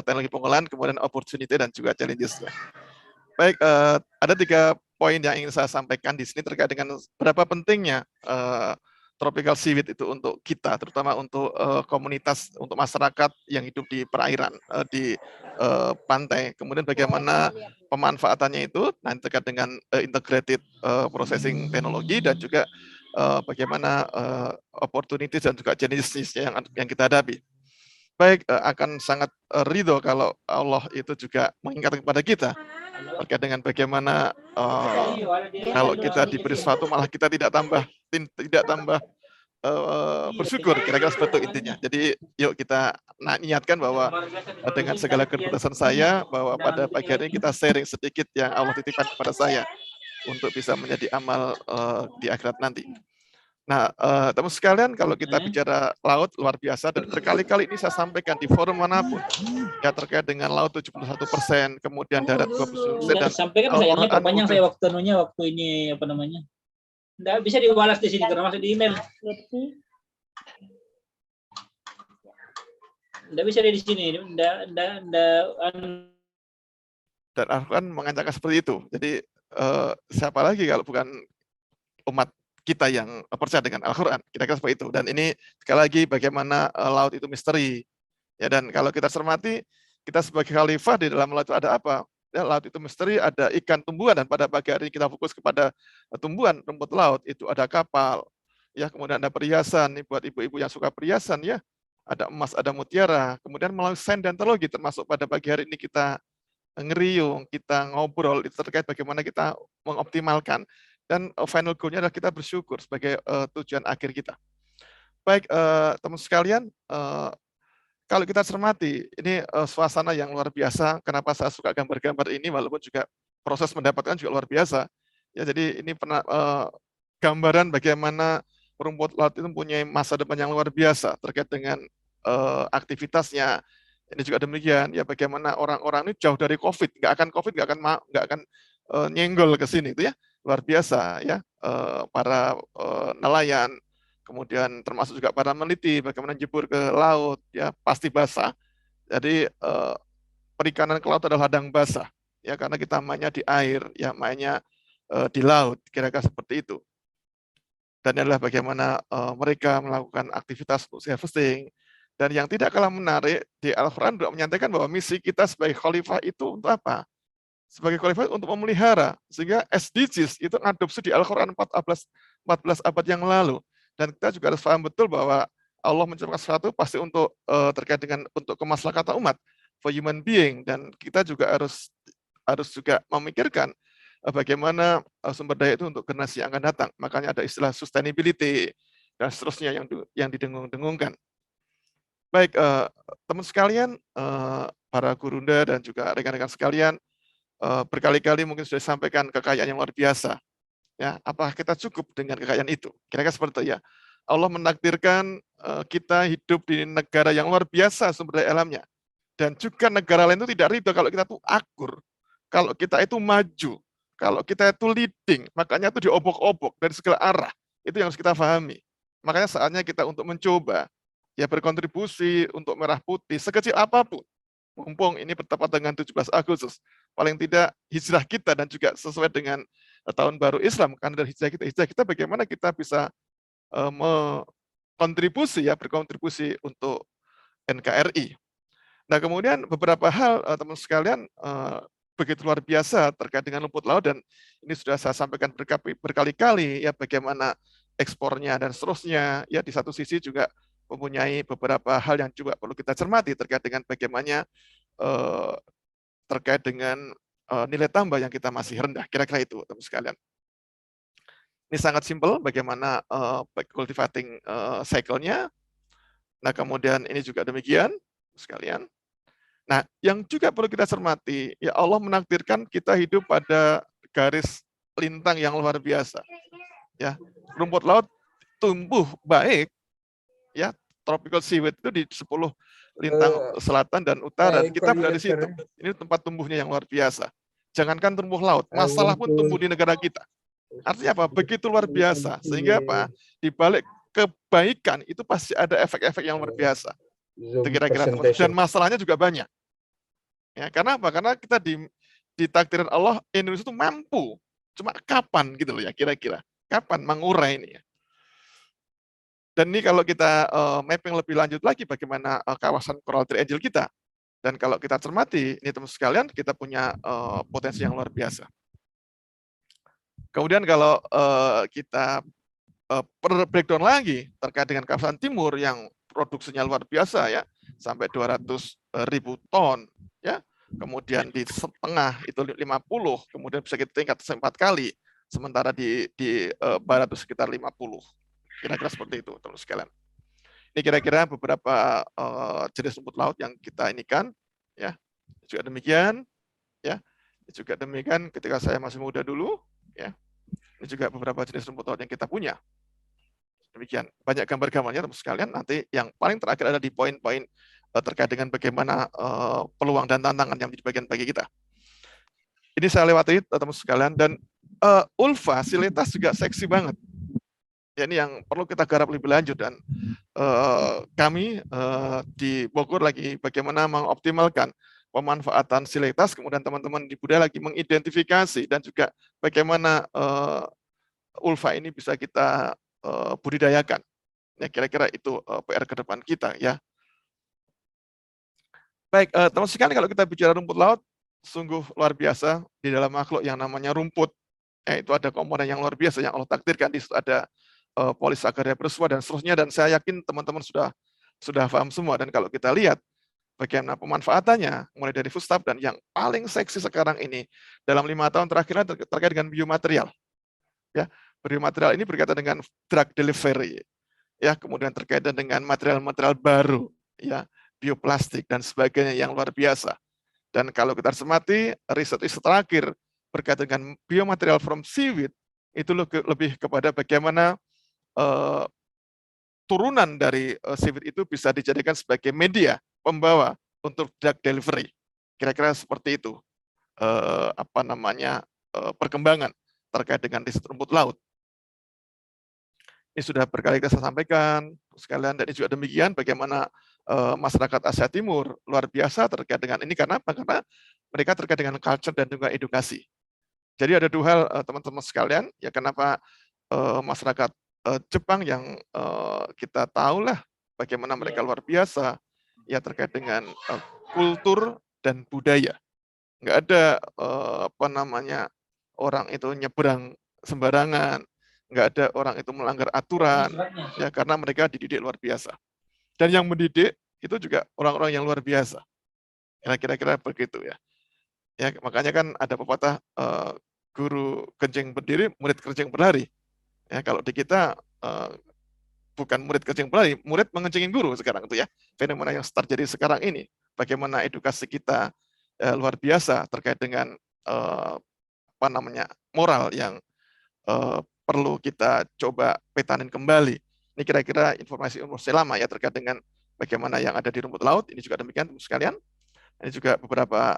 teknologi pengolahan, kemudian opportunity dan juga challenges. Baik, ada 3 poin yang ingin saya sampaikan di sini terkait dengan berapa pentingnya tropical seaweed itu untuk kita, terutama untuk komunitas, untuk masyarakat yang hidup di perairan, di pantai. Kemudian bagaimana pemanfaatannya itu nanti terkait dengan integrated processing teknologi dan juga bagaimana opportunities dan juga jenis-jenis yang kita hadapi. Baik, akan sangat ridho kalau Allah itu juga mengingatkan kepada kita terkait dengan bagaimana kalau kita diberi sesuatu malah kita tidak tambah bersyukur, kira-kira seperti itu intinya. Jadi yuk kita niatkan bahwa dengan segala keterbatasan saya, bahwa pada pagi hari ini kita sharing sedikit yang Allah titipkan kepada saya untuk bisa menjadi amal di akhirat nanti. Nah, teman sekalian, kalau kita bicara laut luar biasa, dan berkali-kali ini saya sampaikan di forum manapun, ya terkait dengan laut 71%, kemudian darat 29%, dan sampaikan sayangnya perpanjang saya waktu ini apa namanya? Nggak bisa dibalas di sini karena masuk di email. Nggak bisa di sini, dan Al-Quran mengancamkan seperti itu. Jadi siapa lagi kalau bukan umat kita yang percaya dengan Al-Quran, kira-kira seperti itu. Dan ini sekali lagi bagaimana laut itu misteri. Ya, dan kalau kita cermati, kita sebagai khalifah di dalam laut itu ada apa? Ya, laut itu misteri, ada ikan, tumbuhan, dan pada pagi hari ini kita fokus kepada tumbuhan, rumput laut, itu ada kapal, ya, kemudian ada perhiasan, nih, buat ibu-ibu yang suka perhiasan, ya, ada emas, ada mutiara, kemudian melalui sains dan teknologi, termasuk pada pagi hari ini kita ngeriung, kita ngobrol, itu terkait bagaimana kita mengoptimalkan. Dan final goal-nya adalah kita bersyukur sebagai tujuan akhir kita. Baik, teman sekalian, kalau kita cermati, ini suasana yang luar biasa. Kenapa saya suka gambar-gambar ini, walaupun juga proses mendapatkan juga luar biasa. Ya, jadi ini gambaran bagaimana rumput laut itu mempunyai masa depan yang luar biasa terkait dengan aktivitasnya. Ini juga demikian, ya bagaimana orang-orang ini jauh dari COVID, nggak akan nyenggol ke sini, itu ya. Luar biasa ya, para nelayan, kemudian termasuk juga para peneliti bagaimana jebur ke laut, ya pasti basah. Jadi perikanan ke laut adalah ladang basah, ya karena kita mainnya di air, ya mainnya di laut, kira-kira seperti itu. Dan adalah bagaimana mereka melakukan aktivitas untuk harvesting. Dan yang tidak kalah menarik, di Al-Quran juga menyatakan bahwa misi kita sebagai khalifah itu untuk apa? Sebagai khalifah untuk memelihara, sehingga SDGs itu adopsi di Al-Quran 14 abad yang lalu. Dan kita juga harus paham betul bahwa Allah menciptakan sesuatu pasti untuk terkait dengan untuk kemaslahatan umat, for human being, dan kita juga harus juga memikirkan bagaimana sumber daya itu untuk generasi yang akan datang. Makanya ada istilah sustainability dan seterusnya yang didengung-dengungkan. Baik, teman sekalian, para gurunda dan juga rekan-rekan sekalian, berkali-kali mungkin sudah disampaikan kekayaan yang luar biasa. Ya, apakah kita cukup dengan kekayaan itu? Kira-kira seperti itu ya. Allah menakdirkan kita hidup di negara yang luar biasa sumber daya alamnya. Dan juga negara lain itu tidak ridho kalau kita itu akur, kalau kita itu maju, kalau kita itu leading, makanya itu diobok-obok dari segala arah. Itu yang harus kita pahami. Makanya saatnya kita untuk mencoba, ya berkontribusi untuk merah putih, sekecil apapun. Mumpung ini bertepat dengan 17 Agustus, paling tidak hijrah kita dan juga sesuai dengan tahun baru Islam, karena dari hijrah kita bagaimana kita bisa berkontribusi untuk NKRI. Nah, kemudian beberapa hal teman sekalian begitu luar biasa terkait dengan rumput laut, dan ini sudah saya sampaikan berkali-kali, ya bagaimana ekspornya dan seterusnya. Ya, di satu sisi juga mempunyai beberapa hal yang juga perlu kita cermati terkait dengan bagaimana terkait dengan nilai tambah yang kita masih rendah. Kira-kira itu, teman sekalian. Ini sangat simpel bagaimana cultivating cycle-nya. Nah, kemudian ini juga demikian, sekalian. Nah, yang juga perlu kita cermati, ya Allah menakdirkan kita hidup pada garis lintang yang luar biasa. Ya, rumput laut tumbuh baik, ya tropical seaweed itu di 10 lintang selatan dan utara. Kita berada di situ. Ini tempat tumbuhnya yang luar biasa. Jangankan tumbuh laut, masalah pun tumbuh di negara kita. Artinya apa? Begitu luar biasa. Sehingga apa? Di balik kebaikan itu pasti ada efek-efek yang luar biasa. Itu kira-kira. Dan masalahnya juga banyak. Ya, karena apa? Karena kita ditakdirin Allah Indonesia itu mampu. Cuma kapan gitu loh ya kira-kira. Kapan mengurai ini ya. Dan ini kalau kita mapping lebih lanjut lagi bagaimana kawasan Coral Triangle kita. Dan kalau kita cermati, ini teman sekalian, kita punya potensi yang luar biasa. Kemudian kalau kita breakdown lagi terkait dengan kawasan timur yang produksinya luar biasa ya, sampai 200.000 ton ya. Kemudian di setengah itu 50, kemudian bisa kita tingkat 4 kali, sementara di barat itu sekitar 50. Kira-kira seperti itu, teman sekalian. Ini kira-kira beberapa jenis rumput laut yang kita inikan, ya. Juga demikian, ya. Juga demikian ketika saya masih muda dulu, ya. Ini juga beberapa jenis rumput laut yang kita punya. Demikian, banyak gambar-gambarnya teman sekalian. Nanti yang paling terakhir ada di poin-poin terkait dengan bagaimana peluang dan tantangan yang menjadi bagian bagi kita. Ini saya lewati teman sekalian, dan ulva silitas juga seksi banget. Ya, ini yang perlu kita garap lebih lanjut, dan kami di Bogor lagi bagaimana mengoptimalkan pemanfaatan silitas, kemudian teman-teman di budaya lagi mengidentifikasi dan juga bagaimana ulva ini bisa kita budidayakan. Ya, kira-kira itu PR ke depan kita ya. Baik, teman sekalian, kalau kita bicara rumput laut, sungguh luar biasa di dalam makhluk yang namanya rumput. Itu ada komponen yang luar biasa yang Allah takdirkan. Di situ ada polisakaria bersua dan seterusnya, dan saya yakin teman-teman sudah paham semua. Dan kalau kita lihat bagaimana pemanfaatannya, mulai dari foodstuff, dan yang paling seksi sekarang ini dalam 5 tahun terakhir terkait dengan biomaterial. Ya, biomaterial ini berkaitan dengan drug delivery, ya, kemudian terkait dengan material-material baru, ya, bioplastik dan sebagainya yang luar biasa. Dan kalau kita cermati riset-riset terakhir berkaitan dengan biomaterial from seaweed, itu lebih kepada bagaimana turunan dari seaweed itu bisa dijadikan sebagai media pembawa untuk drug delivery. Kira-kira seperti itu perkembangan terkait dengan riset rumput laut. Ini sudah berkali-kali saya sampaikan sekalian, dan ini juga demikian bagaimana masyarakat Asia Timur luar biasa terkait dengan ini. Karena apa? Karena mereka terkait dengan culture dan juga edukasi. Jadi ada 2 hal teman-teman sekalian, ya, kenapa masyarakat Jepang yang kita tahu lah bagaimana mereka luar biasa ya terkait dengan kultur dan budaya. Nggak ada orang itu nyebrang sembarangan, nggak ada orang itu melanggar aturan, ya, karena mereka dididik luar biasa. Dan yang mendidik itu juga orang-orang yang luar biasa. Kira-kira begitu ya. Ya, makanya kan ada pepatah guru kencing berdiri, murid kencing berlari. Ya, kalau di kita bukan murid kencing berlari, murid mengencingin guru sekarang itu ya. Fenomena yang terjadi sekarang ini, bagaimana edukasi kita luar biasa terkait dengan moral yang perlu kita coba petanin kembali. Ini kira-kira informasi lama ya terkait dengan bagaimana yang ada di rumput laut. Ini juga demikian teman sekalian. Ini juga beberapa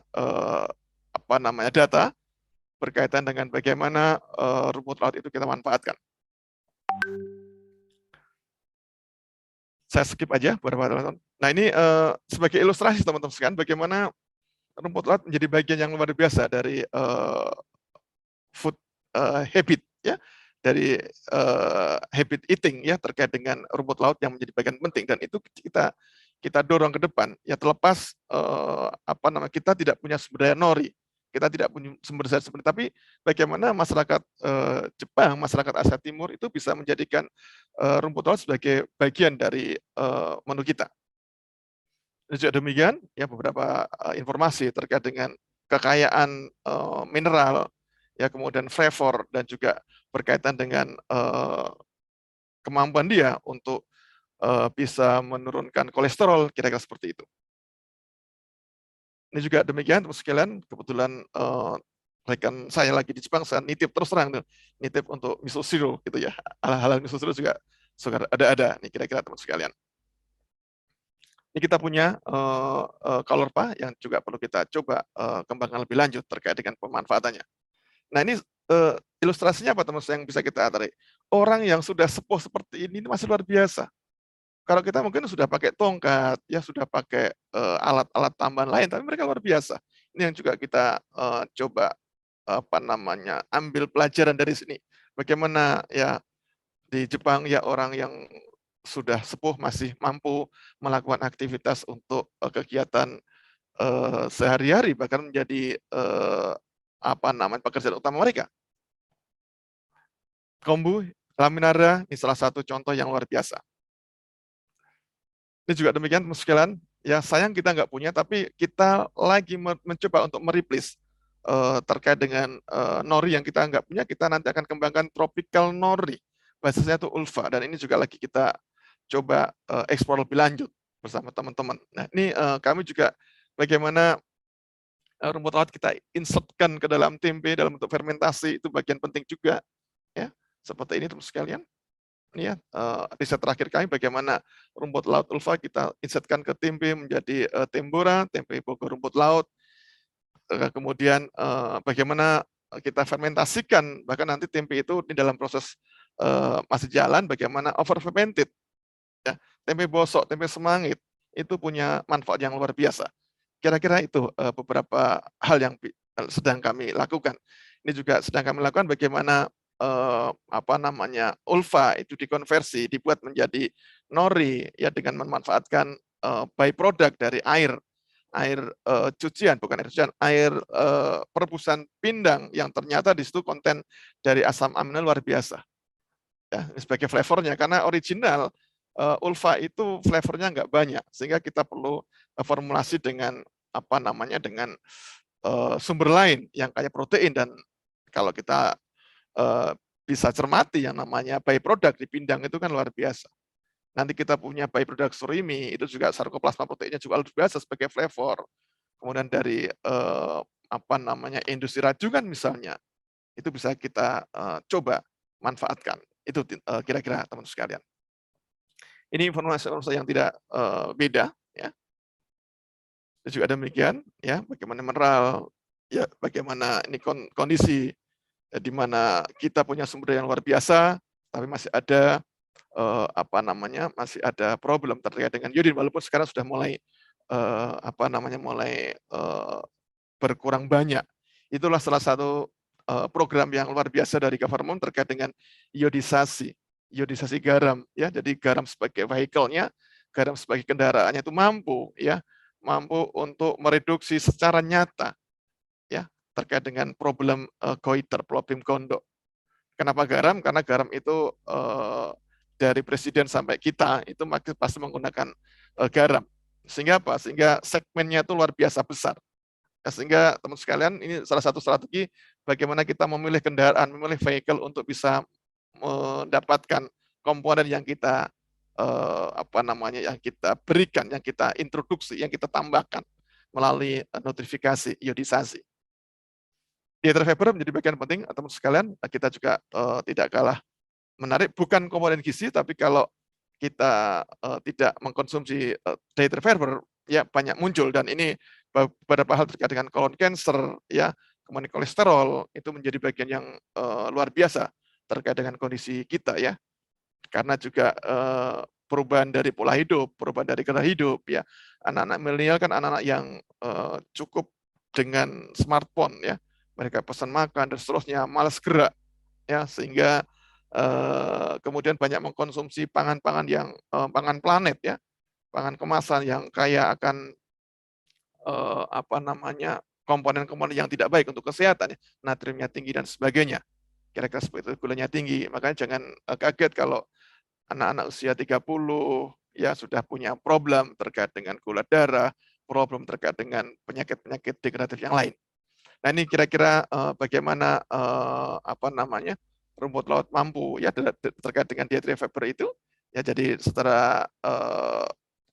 data berkaitan dengan bagaimana rumput laut itu kita manfaatkan. Saya skip aja beberapa teman-teman. Nah, ini sebagai ilustrasi teman-teman sekalian bagaimana rumput laut menjadi bagian yang luar biasa dari food habit ya, dari habit eating ya terkait dengan rumput laut yang menjadi bagian penting, dan itu kita dorong ke depan ya, terlepas kita tidak punya sumber daya nori, kita tidak punya sumber daya seperti, tapi bagaimana masyarakat Jepang, masyarakat Asia Timur itu bisa menjadikan rumput laut sebagai bagian dari menu kita. Dan juga demikian ya beberapa informasi terkait dengan kekayaan mineral ya, kemudian flavor, dan juga berkaitan dengan kemampuan dia untuk bisa menurunkan kolesterol, kira-kira seperti itu. Ini juga demikian teman sekalian, kebetulan rekan saya lagi di Jepang, saya nitip terus terang tuh, nitip untuk miso zero gitu ya, hal-hal miso zero juga ada nih kira-kira teman sekalian. Ini kita punya kalorpa yang juga perlu kita coba kembangkan lebih lanjut terkait dengan pemanfaatannya. Nah, ini ilustrasinya apa teman-teman yang bisa kita tarik? Orang yang sudah sepuh seperti ini masih luar biasa. Kalau kita mungkin sudah pakai tongkat, ya sudah pakai alat-alat tambahan lain, tapi mereka luar biasa. Ini yang juga kita coba apa namanya ambil pelajaran dari sini. Bagaimana ya di Jepang ya orang yang sudah sepuh masih mampu melakukan aktivitas untuk kegiatan sehari-hari, bahkan menjadi apa namanya pekerjaan utama mereka. Kombu, Laminara, ini salah satu contoh yang luar biasa. Ini juga demikian, teman sekalian. Ya sayang kita nggak punya, tapi kita lagi mencoba untuk mereplace terkait dengan nori yang kita nggak punya. Kita nanti akan kembangkan tropical nori, bahasanya itu ulfa, dan ini juga lagi kita coba eksplor lebih lanjut bersama teman-teman. Nah ini kami juga bagaimana rumput laut kita insertkan ke dalam tempe dalam bentuk fermentasi, itu bagian penting juga, ya seperti ini teman sekalian. Ini ya riset terakhir kami bagaimana rumput laut ulfa kita insertkan ke tempe menjadi tempura, tempe bogor rumput laut. Kemudian bagaimana kita fermentasikan, bahkan nanti tempe itu di dalam proses masih jalan, bagaimana over fermented, ya tempe bosok, tempe semangit itu punya manfaat yang luar biasa. Kira-kira itu beberapa hal yang sedang kami lakukan. Ini juga sedang kami lakukan bagaimana apa namanya ulfa itu dikonversi, dibuat menjadi nori ya dengan memanfaatkan byproduct dari air cucian, bukan air cucian, air perebusan pindang yang ternyata di situ konten dari asam amino luar biasa. Ya, sebagai flavornya, karena original ulfa itu flavornya nggak banyak, sehingga kita perlu formulasi dengan apa namanya dengan sumber lain yang kaya protein, dan kalau kita bisa cermati yang namanya byproduct di pindang itu kan luar biasa. Nanti kita punya byproduct surimi, itu juga sarkoplasma proteinnya juga luar biasa sebagai flavor. Kemudian dari apa namanya industri rajungan misalnya, itu bisa kita coba manfaatkan. Itu kira-kira teman sekalian. Ini informasi yang tidak beda, ya. Dan juga demikian, ya, bagaimana mineral, ya, bagaimana ini kondisi di mana kita punya sumber yang luar biasa, tapi masih ada apa namanya masih ada problem terkait dengan iodin, walaupun sekarang sudah mulai apa namanya mulai berkurang banyak. Itulah salah satu program yang luar biasa dari government terkait dengan iodisasi garam, ya. Jadi garam sebagai vehicle-nya, garam sebagai kendaraannya itu mampu untuk mereduksi secara nyata, ya, terkait dengan problem goiter, problem kondok. Kenapa garam? Karena garam itu dari presiden sampai kita itu pasti menggunakan garam. Sehingga apa? Sehingga segmennya itu luar biasa besar. Sehingga teman sekalian, ini salah satu strategi bagaimana kita memilih kendaraan, memilih vehicle untuk bisa mendapatkan komponen yang kita apa namanya yang kita berikan, yang kita introduksi, yang kita tambahkan melalui notifikasi iodisasi. Dietary fiber menjadi bagian penting, teman sekalian. Kita juga tidak kalah menarik, bukan komponen gizi, tapi kalau kita tidak mengkonsumsi dietary fiber, ya banyak muncul, dan ini beberapa hal terkait dengan colon cancer, ya, kemudian kolesterol, itu menjadi bagian yang luar biasa terkait dengan kondisi kita, ya, karena juga perubahan dari pola hidup, perubahan dari gaya hidup, ya, anak-anak milenial kan anak-anak yang cukup dengan smartphone, ya, mereka pesan makan dan seterusnya, malas gerak, ya, sehingga kemudian banyak mengkonsumsi pangan-pangan yang pangan planet, ya, pangan kemasan yang kaya akan apa namanya komponen-komponen yang tidak baik untuk kesehatan, ya, natriumnya tinggi dan sebagainya. Kira-kira seperti itu, gulanya tinggi. Makanya jangan kaget kalau anak-anak usia 30 ya sudah punya problem terkait dengan gula darah, problem terkait dengan penyakit-penyakit degeneratif yang lain. Nah, ini kira-kira bagaimana apa namanya rumput laut mampu ya terkait dengan dietary fiber itu, ya. Jadi secara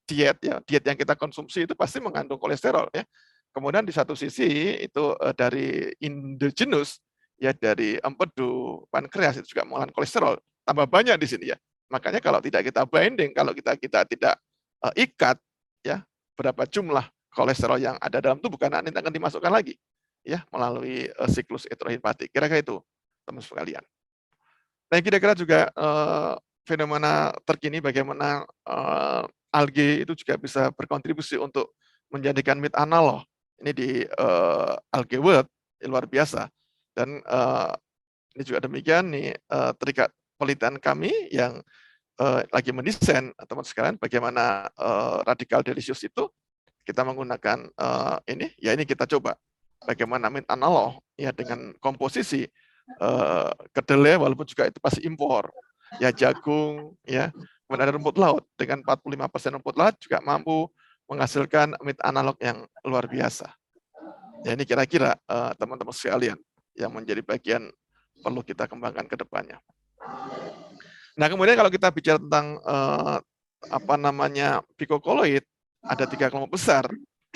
diet yang kita konsumsi itu pasti mengandung kolesterol, ya. Kemudian di satu sisi itu dari endogenous, ya, dari empedu, pankreas itu juga mengandung kolesterol, tambah banyak di sini, ya. Makanya kalau tidak kita binding, kalau kita tidak ikat, ya, berapa jumlah kolesterol yang ada dalam tubuh, karena nanti akan dimasukkan lagi, ya, melalui siklus heterohepatik. Kira-kira itu, teman sekalian. Nah, kira-kira juga fenomena terkini bagaimana algae itu juga bisa berkontribusi untuk menjadikan meat analog ini di algae world luar biasa. Dan ini juga demikian nih terikat penelitian kami yang lagi mendesain teman sekalian bagaimana radikal delicious itu kita menggunakan ini kita coba bagaimana meat analog ya dengan komposisi kedelai walaupun juga itu pasti impor ya, jagung ya, kemudian ada rumput laut dengan 45% rumput laut juga mampu menghasilkan meat analog yang luar biasa. Ya ini kira-kira teman-teman sekalian yang menjadi bagian perlu kita kembangkan ke depannya. Nah, kemudian kalau kita bicara tentang bicocoloid, ada 3 kelompok besar,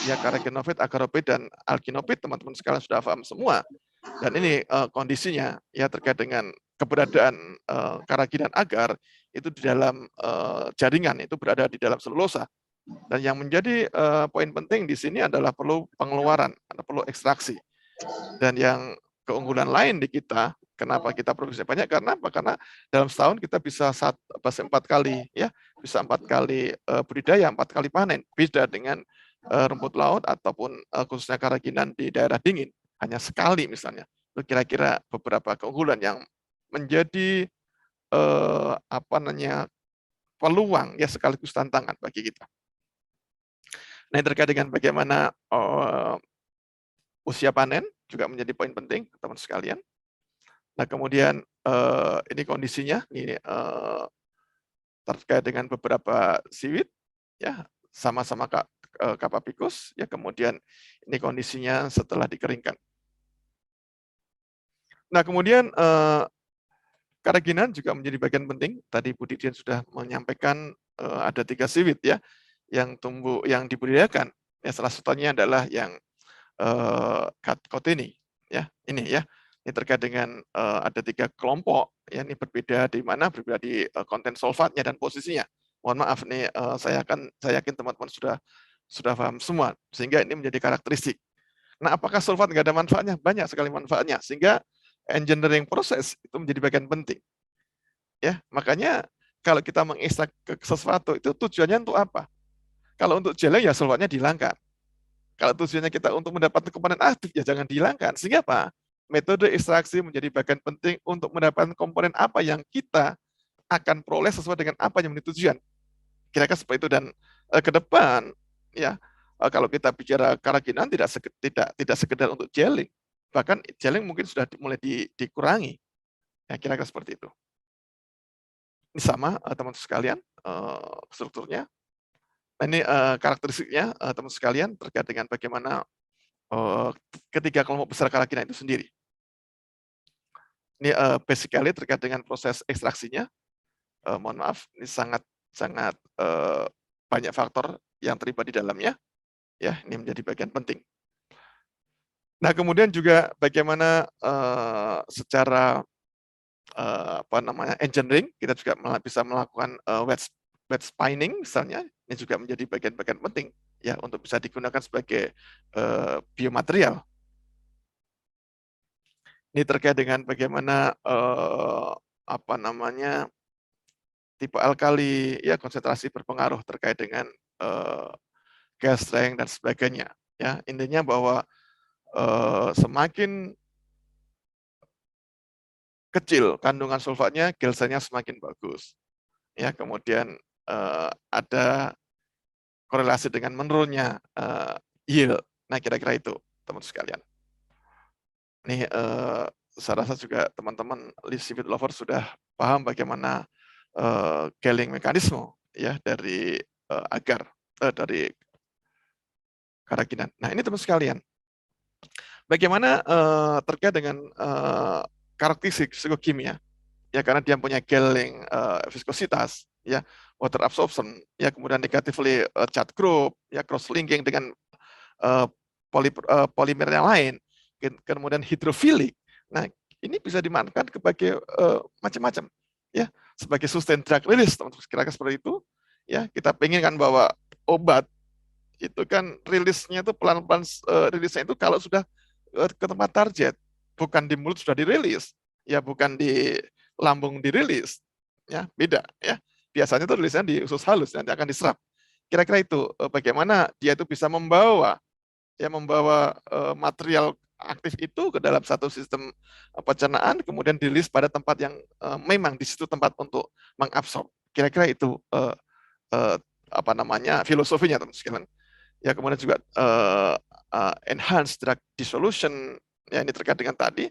ya carrageenophyte, agarophyte, dan alginophyte. Teman-teman sekalian sudah paham semua. Dan ini kondisinya ya terkait dengan keberadaan carrageen dan agar itu di dalam jaringan, itu berada di dalam selulosa. Dan yang menjadi poin penting di sini adalah perlu pengeluaran, perlu ekstraksi. Dan yang keunggulan lain di kita, kenapa kita produksi banyak? Karena apa? Karena dalam setahun kita bisa 4 kali ya, bisa 4 kali budidaya, 4 kali panen. Beda dengan rumput laut ataupun khususnya keraginan di daerah dingin, hanya sekali misalnya. Itu kira-kira beberapa keunggulan yang menjadi peluang ya sekaligus tantangan bagi kita. Nah, yang terkait dengan bagaimana usia panen juga menjadi poin penting, teman sekalian. Nah, kemudian ini kondisinya, ini terkait dengan beberapa siwit, ya sama-sama Capabicus, ya kemudian ini kondisinya setelah dikeringkan. Nah, kemudian keraginan juga menjadi bagian penting. Tadi Bu Didian sudah menyampaikan ada 3 siwit ya yang tumbuh, yang dibudidayakan. Ya, salah satunya adalah yang Cotini ya, ini ya. Ini terkait dengan ada 3 kelompok ya, ini berbeda di mana, berbeda di konten sulfatnya dan posisinya. Mohon maaf nih, saya yakin teman-teman sudah paham semua, sehingga ini menjadi karakteristik. Nah, apakah sulfat nggak ada manfaatnya? Banyak sekali manfaatnya, sehingga engineering proses itu menjadi bagian penting. Ya, makanya kalau kita mengekstrak sesuatu itu tujuannya untuk apa? Kalau untuk geleng ya sulfatnya dihilangkan. Kalau tujuannya kita untuk mendapatkan komponen aktif, ya jangan dihilangkan. Sehingga apa? Metode ekstraksi menjadi bagian penting untuk mendapatkan komponen apa yang kita akan peroleh sesuai dengan apa yang menjadi tujuan. Kira-kira seperti itu. Dan ke depan, ya kalau kita bicara keraginan tidak sekedar untuk gelling, bahkan gelling mungkin sudah mulai dikurangi. Ya, kira-kira seperti itu. Ini sama teman-teman sekalian strukturnya. Nah, ini karakteristiknya teman sekalian terkait dengan bagaimana ketiga kelompok besar keraginan itu sendiri. Ini basically terkait dengan proses ekstraksinya. Mohon maaf, ini sangat banyak faktor yang terlibat di dalamnya. Ya, ini menjadi bagian penting. Nah, kemudian juga bagaimana secara engineering kita juga bisa melakukan wet spinning misalnya. Ini juga menjadi bagian-bagian penting ya untuk bisa digunakan sebagai biomaterial. Ini terkait dengan bagaimana tipe alkali ya, konsentrasi berpengaruh terkait dengan gas strength dan sebagainya. Ya, intinya bahwa semakin kecil kandungan sulfatnya, gelsennya semakin bagus. Ya, kemudian ada korelasi dengan menurunnya yield. Nah, kira-kira itu, teman-teman sekalian. Ini saya rasa juga teman-teman Seaweed Lover sudah paham bagaimana gelling mekanisme ya dari agar dari keraginan. Nah, ini teman sekalian. Bagaimana terkait dengan karakteristik psikokimia? Ya, karena dia punya gelling viskositas, ya, water absorption, ya, kemudian negatively charged group, ya, cross linking dengan polimer yang lain, kemudian hidrofilik. Nah, ini bisa dimanfaatkan sebagai macam-macam, ya, sebagai sustain drug release, teman-teman, kira-kira seperti itu. Ya, kita pengen kan bahwa obat itu kan rilisnya itu pelan-pelan, rilisnya itu kalau sudah ke tempat target, bukan di mulut sudah dirilis, ya, bukan di lambung dirilis. ya beda ya. Biasanya itu tulisannya di usus halus, nanti akan diserap. Kira-kira itu bagaimana dia itu bisa membawa material aktif itu ke dalam satu sistem pencernaan, kemudian dirilis pada tempat yang memang di situ tempat untuk mengabsorb. Kira-kira itu filosofinya, teman-teman sekalian. Ya, kemudian juga enhanced drug dissolution, ya ini terkait dengan tadi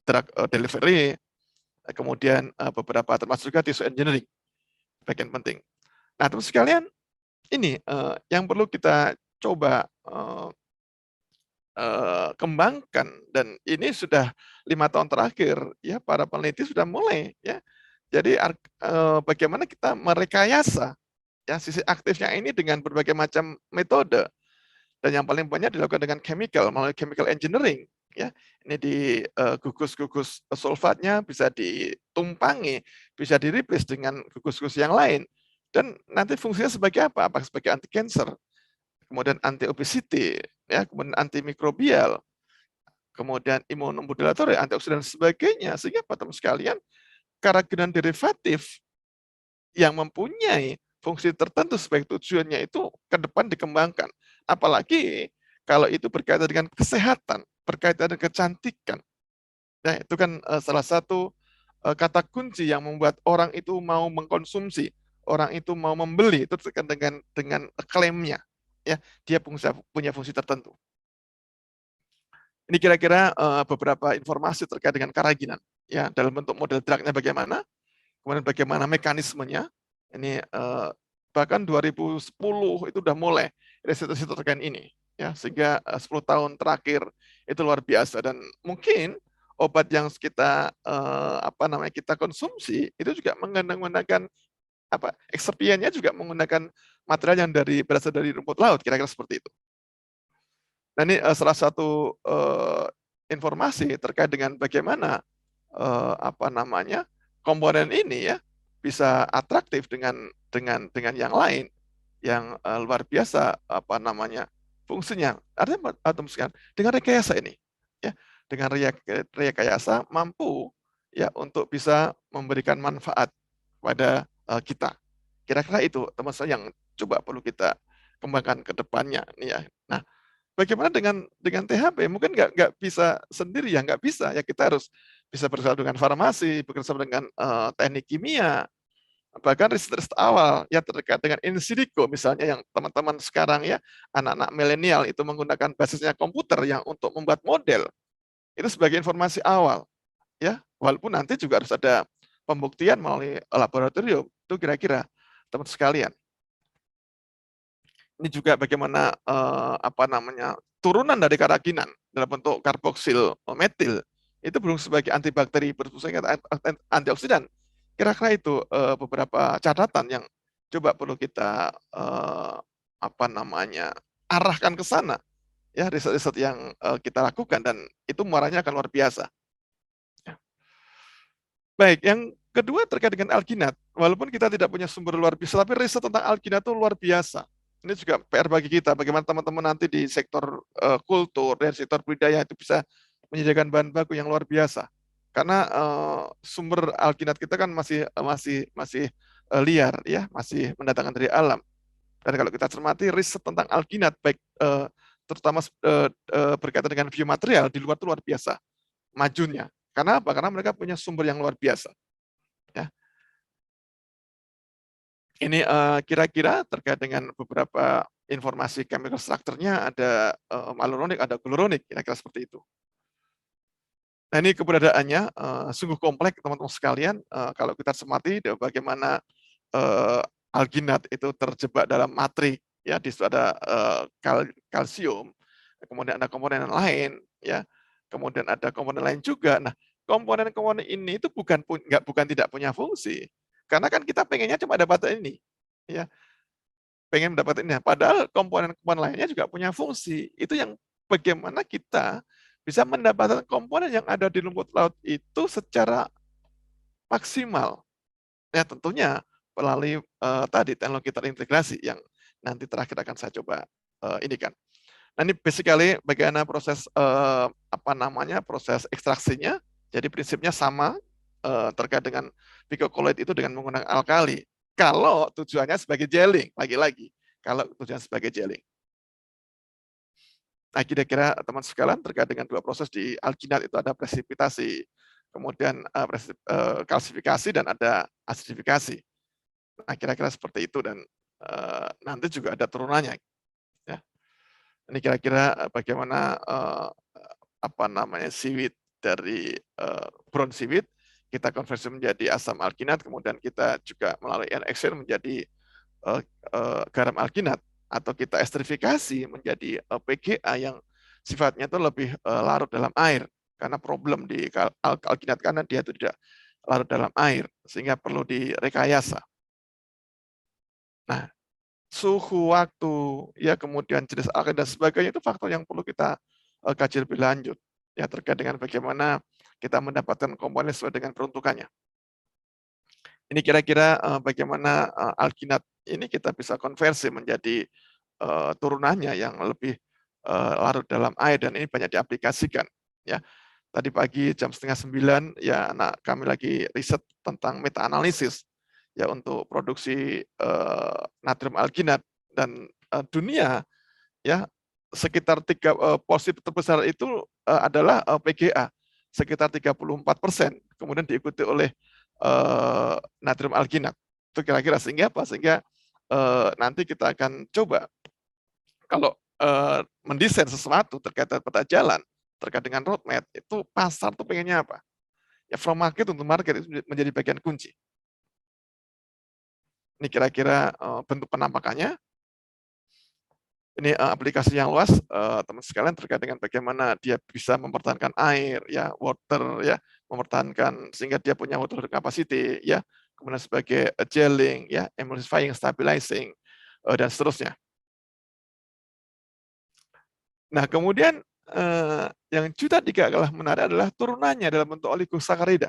drug delivery, kemudian beberapa termasuk juga tissue engineering, bagian penting. Nah, teman sekalian, ini yang perlu kita coba kembangkan, dan ini sudah 5 tahun terakhir ya, para peneliti sudah mulai ya. Jadi bagaimana kita merekayasa ya sisi aktifnya ini dengan berbagai macam metode, dan yang paling banyak dilakukan dengan chemical, melalui chemical engineering ya. Ini di gugus-gugus sulfatnya bisa ditumpangi, bisa di-replace dengan gugus-gugus yang lain, dan nanti fungsinya sebagai apa? Apakah sebagai anti cancer, kemudian anti obesity ya, kemudian antimikrobial, kemudian imunomodulator, antioksidan dan sebagainya. Sehingga teman sekalian, kerajinan derivatif yang mempunyai fungsi tertentu sebagai tujuannya itu ke depan dikembangkan. Apalagi kalau itu berkaitan dengan kesehatan, berkaitan dengan kecantikan. Nah, itu kan salah satu kata kunci yang membuat orang itu mau mengkonsumsi, orang itu mau membeli, itu terkait dengan klaimnya. Ya, dia punya fungsi tertentu. Ini kira-kira beberapa informasi terkait dengan kerajinan. Ya, dalam bentuk model drugnya bagaimana, kemudian bagaimana mekanismenya. Ini bahkan 2010 itu udah mulai riset-riset terkait ini. Ya, sehingga 10 tahun terakhir itu luar biasa, dan mungkin obat yang kita kita konsumsi itu juga menggunakan eksepiennya juga menggunakan material yang berasal dari rumput laut, kira-kira seperti itu. Nah, ini salah satu informasi terkait dengan bagaimana komponen ini ya bisa atraktif dengan yang lain yang luar biasa fungsinya. Artinya dengan rekayasa ini ya, dengan rekayasa mampu ya untuk bisa memberikan manfaat pada kita. Kira-kira itu teman-teman yang coba perlu kita kembangkan ke depannya nih ya. Nah, bagaimana dengan THP? Mungkin nggak bisa sendiri ya, nggak bisa ya, kita harus bisa bersama dengan farmasi, bekerjasama dengan teknik kimia, bahkan riset awal ya terkait dengan in silico misalnya, yang teman-teman sekarang ya, anak-anak milenial itu menggunakan basisnya komputer yang untuk membuat model. Itu sebagai informasi awal ya, walaupun nanti juga harus ada pembuktian melalui laboratorium. Itu kira-kira teman sekalian. Ini juga bagaimana turunan dari kerajinan dalam bentuk karboksil metil itu belum sebagai antibakteri, berfungsi antioksidan. Kira-kira itu beberapa catatan yang coba perlu kita arahkan ke sana ya, riset-riset yang kita lakukan, dan itu muaranya akan luar biasa. Ya. Baik, yang kedua terkait dengan alginat. Walaupun kita tidak punya sumber luar biasa, tapi riset tentang alginat itu luar biasa. Ini juga PR bagi kita, bagaimana teman-teman nanti di sektor kultur dan sektor budaya itu bisa menyediakan bahan baku yang luar biasa. Karena sumber alginat kita kan masih liar ya, masih mendatangkan dari alam. Dan kalau kita cermati riset tentang alginat, baik terutama berkaitan dengan biomaterial di luar itu luar biasa majunya. Karena apa? Karena mereka punya sumber yang luar biasa. Ya. Ini kira-kira terkait dengan beberapa informasi chemical structure-nya, ada maluronic, ada gluronik, kira-kira seperti itu. Nah, ini keberadaannya sungguh kompleks teman-teman sekalian. Kalau kita cermati bagaimana alginat itu terjebak dalam matrik, ya di situ ada kalsium, kemudian ada komponen lain, ya, kemudian ada komponen lain juga. Nah, komponen-komponen ini itu bukan tidak punya fungsi, karena kan kita pengennya cuma dapat ini, ya, pengen mendapatkan ini. Padahal komponen-komponen lainnya juga punya fungsi. Itu yang bagaimana kita bisa mendapatkan komponen yang ada di rumput laut itu secara maksimal. Ya, tentunya melalui tadi teknologi terintegrasi yang nanti terakhir akan saya coba ini kan. Nah, ini basically bagaimana proses proses ekstraksinya. Jadi prinsipnya sama terkait dengan picocolloid itu dengan menggunakan alkali. Kalau tujuannya sebagai gelling, lagi-lagi, kalau tujuan sebagai gelling. Nah, kira-kira teman sekalian terkait dengan dua proses di alginat itu ada presipitasi, kemudian kalsifikasi dan ada asidifikasi. Nah, kira-kira seperti itu dan nanti juga ada turunannya. Ya. Ini kira-kira bagaimana apa namanya seaweed dari brown seaweed kita konversi menjadi asam alginat, kemudian kita juga melalui N-hexane menjadi garam alginat, atau kita esterifikasi menjadi PGA yang sifatnya itu lebih larut dalam air, karena problem di alginat karena dia itu tidak larut dalam air sehingga perlu direkayasa. Nah, suhu, waktu, ya kemudian jenis alkali dan sebagainya itu faktor yang perlu kita kaji lebih lanjut ya terkait dengan bagaimana kita mendapatkan komponen sesuai dengan peruntukannya. Ini kira-kira bagaimana alginat ini kita bisa konversi menjadi turunannya yang lebih larut dalam air, dan ini banyak diaplikasikan ya. Tadi pagi jam 8:30 ya anak kami lagi riset tentang meta analisis ya untuk produksi natrium alginat, dan dunia ya sekitar positif terbesar itu adalah PGA sekitar 34%, kemudian diikuti oleh natrium alginat. Itu kira-kira sehingga apa? Sehingga nanti kita akan coba kalau mendesain sesuatu terkait dengan peta jalan, terkait dengan roadmap, itu pasar tuh pengennya apa? Ya from market untuk market itu menjadi bagian kunci. Ini kira-kira bentuk penampakannya. Ini aplikasi yang luas, teman sekalian, terkait dengan bagaimana dia bisa mempertahankan air, ya, water, ya, mempertahankan sehingga dia punya water capacity, ya, kemudian sebagai gelling, ya, emulsifying, stabilizing, dan seterusnya. Nah, kemudian yang juga kalah menarik adalah turunannya dalam bentuk oligosakarida.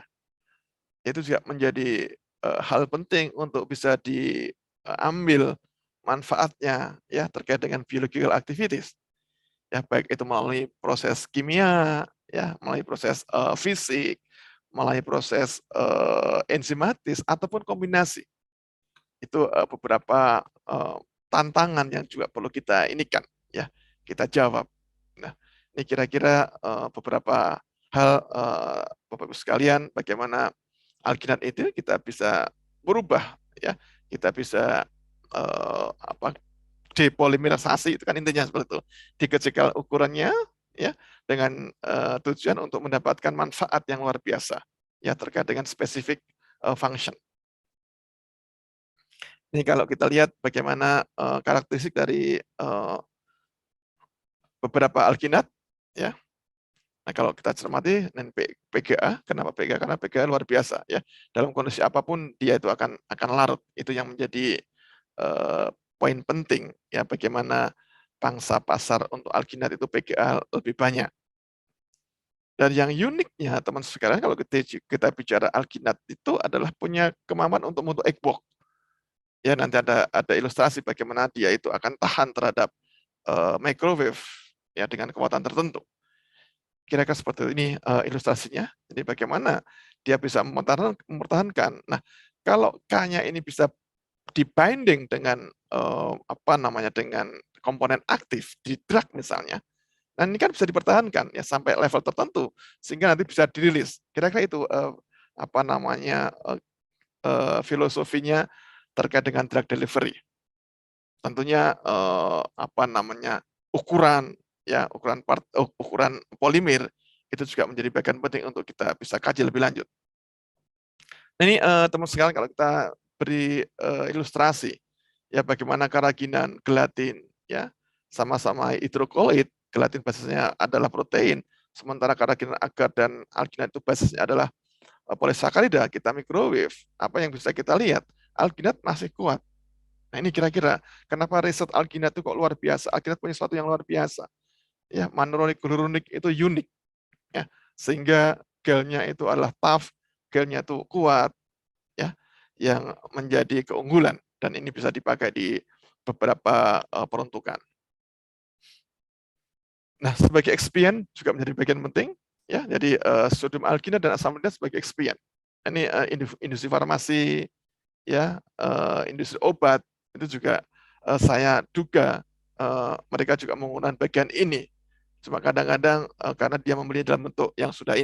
Itu juga menjadi hal penting untuk bisa diambil manfaatnya ya terkait dengan biological activities. Ya, baik itu melalui proses kimia, ya, melalui proses fisik, melalui proses enzimatis ataupun kombinasi. Itu beberapa tantangan yang juga perlu kita inikan, ya, kita jawab. Nah, ini kira-kira beberapa hal Bapak Ibu sekalian, bagaimana alginat itu kita bisa berubah, ya, kita bisa depolimerisasi, itu kan intinya seperti itu, dikecil ukurannya, ya, dengan tujuan untuk mendapatkan manfaat yang luar biasa, ya, terkait dengan spesifik function. Ini kalau kita lihat bagaimana karakteristik dari beberapa alginat, ya. Nah, kalau kita cermati dengan PGA, kenapa PGA? Karena PGA luar biasa, ya. Dalam kondisi apapun dia itu akan larut. Itu yang menjadi poin penting, ya, bagaimana pangsa pasar untuk alginat itu PGA lebih banyak. Dan yang uniknya teman sekalian kalau kita bicara alginat itu adalah punya kemampuan untuk membentuk egg box. Ya, nanti ada ilustrasi bagaimana dia itu akan tahan terhadap microwave ya dengan kekuatan tertentu. Kira-kira seperti ini ilustrasinya. Jadi bagaimana dia bisa mempertahankan. Nah, kalau K-nya ini bisa dibinding dengan apa namanya dengan komponen aktif di drug misalnya. Nah, ini kan bisa dipertahankan ya sampai level tertentu sehingga nanti bisa dirilis. Kira-kira itu apa namanya filosofinya terkait dengan drug delivery. Tentunya apa namanya ukuran ya ukuran polimer itu juga menjadi bagian penting untuk kita bisa kaji lebih lanjut. Nah, ini teman sekalian kalau kita beri ilustrasi ya bagaimana keraginan gelatin ya sama-sama hidrokoloid, gelatin basisnya adalah protein, sementara keraginan agar dan alginat itu basisnya adalah polisakarida. Kita microwave, apa yang bisa kita lihat? Alginat masih kuat. Nah, ini kira-kira kenapa riset alginat itu kok luar biasa? Alginat punya sesuatu yang luar biasa. Ya, manoronik, glururonik itu unik. Ya, sehingga gelnya itu adalah tough, gelnya itu kuat, ya, yang menjadi keunggulan. Dan ini bisa dipakai di beberapa peruntukan. Nah, sebagai excipient juga menjadi bagian penting. Ya, jadi sodium alginat dan asam alginat sebagai excipient. Ini industri farmasi, ya, industri obat itu juga saya duga mereka juga menggunakan bagian ini. Cuma kadang-kadang karena dia membeli dalam bentuk yang sudah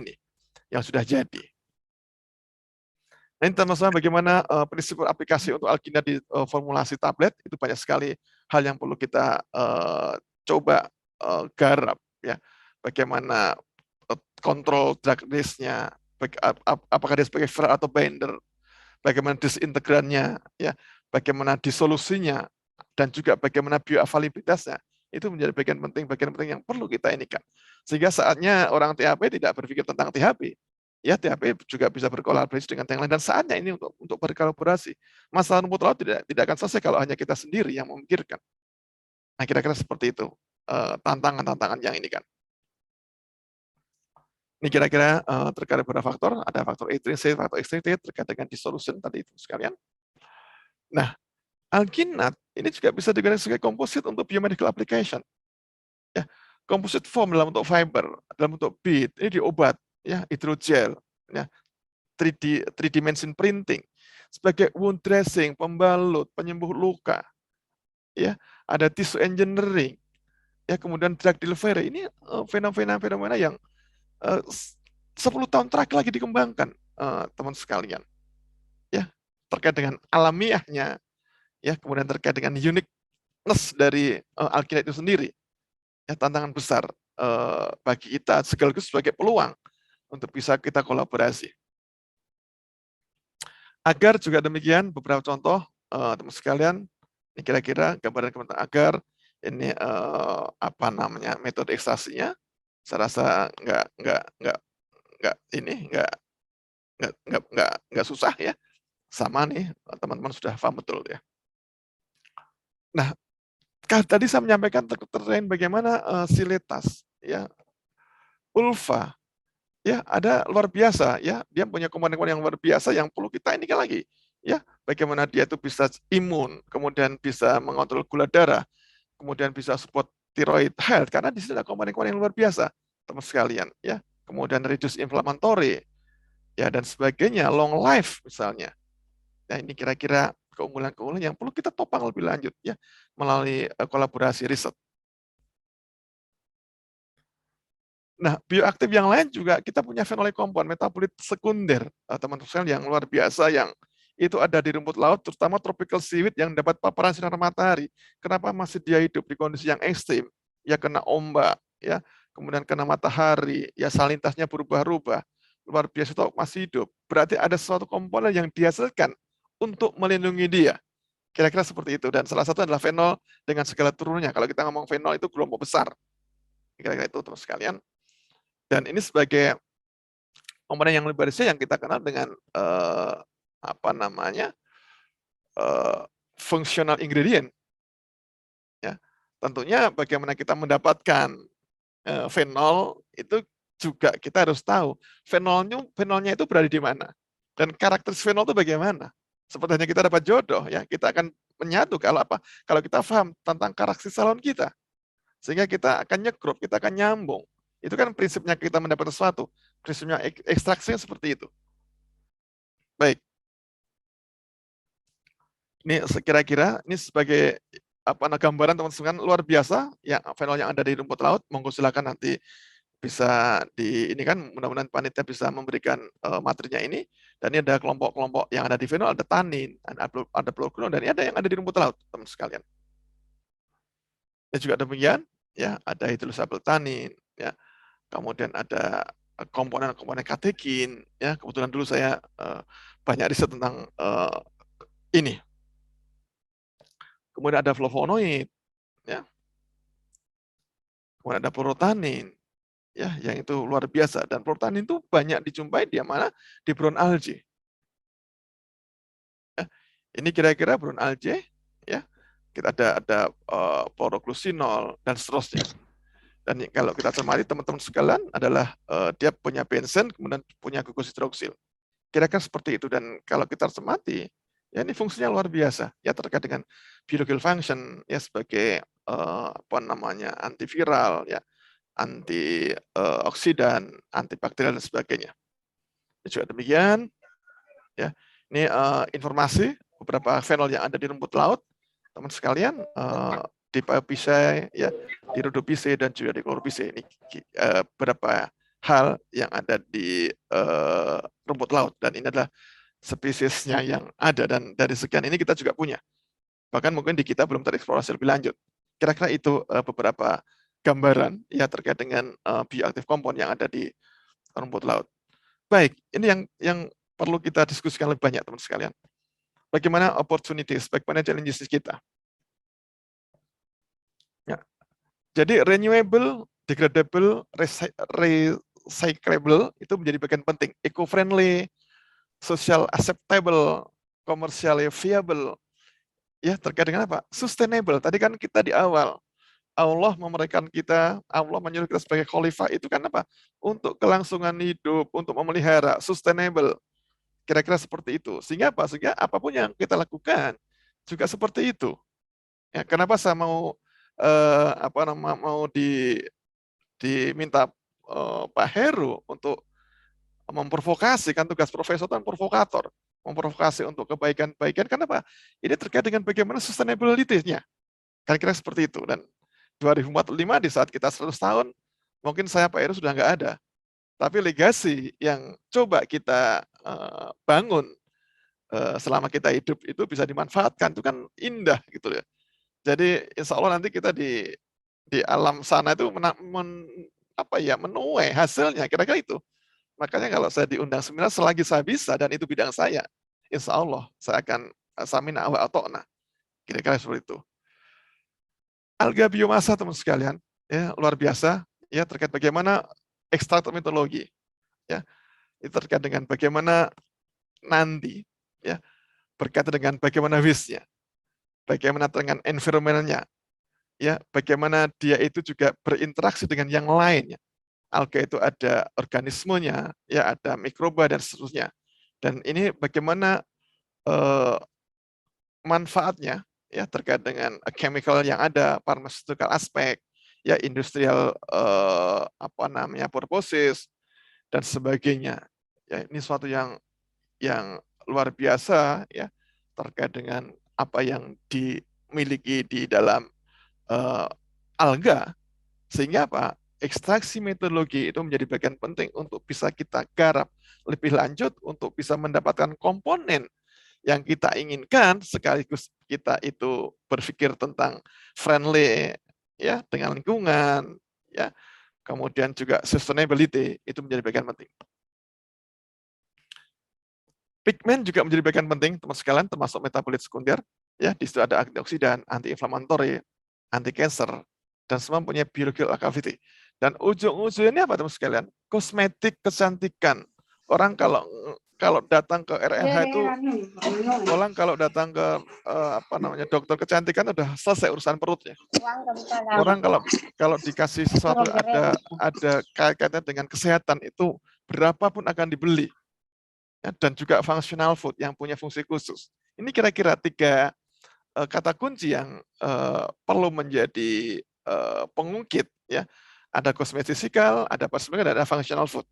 jadi. Nah, ini sama-sama bagaimana prinsip aplikasi untuk Alkina di formulasi tablet itu banyak sekali hal yang perlu kita coba garap, ya. Bagaimana kontrol drug list-nya, apakah dia sebagai viral atau binder, bagaimana disintegrannya, ya, bagaimana disolusinya, dan juga bagaimana bioavailabilitasnya. Itu menjadi bagian penting yang perlu kita inikan. Sehingga saatnya orang THP tidak berpikir tentang THP. Ya, THP juga bisa berkolaborasi dengan yang lain, dan saatnya ini untuk berkolaborasi. Masalah rumput laut tidak akan selesai kalau hanya kita sendiri yang memikirkan. Nah, kira-kira seperti itu tantangan-tantangan yang ini kan. Ini kira-kira terkait beberapa faktor, ada faktor intrinsik, faktor ekstrinsik terkait dengan dissolution tadi itu sekalian. Nah, alginat ini juga bisa digunakan sebagai komposit untuk biomedical application. Ya, composite form dalam bentuk fiber, dalam bentuk bead, ini di obat, ya, hidrogel, ya, 3 dimension printing, sebagai wound dressing, pembalut, penyembuh luka, ya, ada tissue engineering, ya, kemudian drug delivery. Ini fenomena yang 10 tahun terakhir lagi dikembangkan, teman sekalian, ya, terkait dengan alamiahnya, ya, kemudian terkait dengan uniqueness dari alginat itu sendiri, ya, tantangan besar bagi kita sekaligus sebagai peluang untuk bisa kita kolaborasi. Agar juga demikian, beberapa contoh teman sekalian, ini kira-kira gambaran agar ini apa namanya metode ekstraksinya, saya rasa nggak susah ya, sama nih teman-teman sudah paham betul ya. Nah, tadi saya menyampaikan terkait bagaimana siletas, ya, ulfa, ya, ada luar biasa, ya, dia punya komponen-komponen yang luar biasa yang perlu kita ini lagi, ya, bagaimana dia itu bisa imun, kemudian bisa mengontrol gula darah, kemudian bisa support thyroid health, karena di sini ada komponen-komponen yang luar biasa, teman sekalian, ya, kemudian reduce inflammatory, ya, dan sebagainya, long life misalnya. Nah, ini kira-kira keunggulan-keunggulan yang perlu kita topang lebih lanjut, ya, melalui kolaborasi riset. Nah, bioaktif yang lain juga kita punya fenolik compound, metabolit sekunder, teman-teman sekalian, yang luar biasa, yang itu ada di rumput laut, terutama tropical seaweed yang dapat paparan sinar matahari. Kenapa masih dia hidup di kondisi yang ekstrim? Ya kena ombak, ya, kemudian kena matahari, ya salintasnya berubah-ubah, luar biasa itu masih hidup. Berarti ada suatu komponen yang dihasilkan untuk melindungi dia. Kira-kira seperti itu. Dan salah satu adalah fenol dengan segala turunnya. Kalau kita ngomong fenol itu kelompok besar. Kira-kira itu teman sekalian. Dan ini sebagai komponen yang lebih besar yang kita kenal dengan apa namanya functional ingredient. Ya, tentunya bagaimana kita mendapatkan fenol itu juga kita harus tahu fenolnya itu berada di mana dan karakteristik fenol itu bagaimana. Seperti hanya kita dapat jodoh, ya, kita akan menyatu kalau apa? Kalau kita paham tentang karakteristik salon kita, sehingga kita akan nyekrup, kita akan nyambung. Itu kan prinsipnya kita mendapat sesuatu. Prinsipnya ekstraksinya seperti itu. Baik. Ini kira-kira ini sebagai gambaran teman-teman luar biasa yang fenol yang ada di rumput laut. Monggo silakan nanti bisa ini kan mudah-mudahan panitia bisa memberikan materinya ini. Dan ini ada kelompok-kelompok yang ada di fenol, ada tanin, ada proguanol, dan ini ada yang ada di rumput laut, teman sekalian. Dan juga demikian, ya, ada hidrolysable tanin, ya. Kemudian ada komponen-komponen katekin, ya. Kebetulan dulu saya banyak riset tentang ini. Kemudian ada flavonoid, ya. Kemudian ada porotanin, ya, yang itu luar biasa. Dan porotanin itu banyak dijumpai di mana? Di brown algae. Ya. Ini kira-kira brown algae, ya. Kita ada poroglucinol dan seterusnya. Dan kalau kita cermati teman-teman sekalian adalah dia punya benzen, kemudian punya gugus hidroksil. Kira-kira seperti itu. Dan kalau kita cermati, ya ini fungsinya luar biasa, ya, terkait dengan biological function, ya, sebagai apa namanya antiviral, ya, antioksidan, antibakterial dan sebagainya. Juga demikian, Ya, ini informasi beberapa fenol yang ada di rumput laut, teman sekalian, di Pisces, ya, di Rhodophyceae dan juga di Chlorophyceae. Ini beberapa hal yang ada di rumput laut, dan ini adalah spesiesnya yang ada, dan dari sekian ini kita juga punya. Bahkan mungkin di kita belum tereksplorasi lebih lanjut. Kira-kira itu beberapa gambaran ya terkait dengan bioaktif kompon yang ada di rumput laut. Baik, ini yang perlu kita diskusikan lebih banyak, teman sekalian. Bagaimana opportunities, bagaimana challenges kita. Ya. Jadi renewable, degradable, recyclable itu menjadi bagian penting. Eco-friendly, social acceptable, commercially viable. Ya, terkait dengan apa? Sustainable. Tadi kan kita di awal, Allah memberikan kita, Allah menyuruh kita sebagai khalifah itu kan apa? Untuk kelangsungan hidup, untuk memelihara, sustainable. Kira-kira seperti itu. Sehingga apa? Sehingga apapun yang kita lakukan juga seperti itu. Ya, kenapa saya mau diminta Pak Heru untuk memprovokasi, kan tugas profesor kan provokator, memprovokasi untuk kebaikan-kebaikan. Kenapa? Ini terkait dengan bagaimana sustainability-nya. Kira-kira seperti itu. Dan 2045 di saat kita 100 tahun, mungkin saya Pak Heru sudah nggak ada. Tapi legasi yang coba kita bangun selama kita hidup itu bisa dimanfaatkan, itu kan indah gitu ya. Jadi insya Allah nanti kita di alam sana itu menuai hasilnya, kira-kira itu. Makanya kalau saya diundang seminar selagi saya bisa dan itu bidang saya, insya Allah saya akan samina wa ata'na. Kira-kira seperti itu. Alga biomasa teman sekalian, ya luar biasa, ya terkait bagaimana ekstraktor mitologi, ya itu terkait dengan bagaimana nanti, ya berkaitan dengan bagaimana wishnya, bagaimana dengan environmentnya, ya bagaimana dia itu juga berinteraksi dengan yang lainnya. Alga itu ada organismenya, ya ada mikroba dan seterusnya. Dan ini bagaimana manfaatnya ya terkait dengan chemical yang ada, pharmaceutical aspek, ya industrial purposes dan sebagainya. Ya ini suatu yang luar biasa ya terkait dengan apa yang dimiliki di dalam alga, sehingga apa? Ekstraksi metodologi itu menjadi bagian penting untuk bisa kita garap lebih lanjut untuk bisa mendapatkan komponen yang kita inginkan, sekaligus kita itu berpikir tentang friendly ya dengan lingkungan, ya kemudian juga sustainability itu menjadi bagian penting. Pigmen juga menjadi bagian penting, teman sekalian, termasuk metabolit sekunder. Ya, di situ ada antioksidan, anti-inflammatory, anti-cancer, dan semua punya biological activity. Dan ujung-ujungnya apa, teman sekalian? Kosmetik kecantikan. Orang kalau datang ke RRH itu, orang kalau datang ke dokter kecantikan udah selesai urusan perutnya. Orang kalau dikasih sesuatu ada kaitannya dengan kesehatan itu berapapun akan dibeli. Ya, dan juga functional food yang punya fungsi khusus. Ini kira-kira 3 kata kunci yang perlu menjadi pengungkit ya. Ada cosmeceutical, ada personal, dan ada functional food.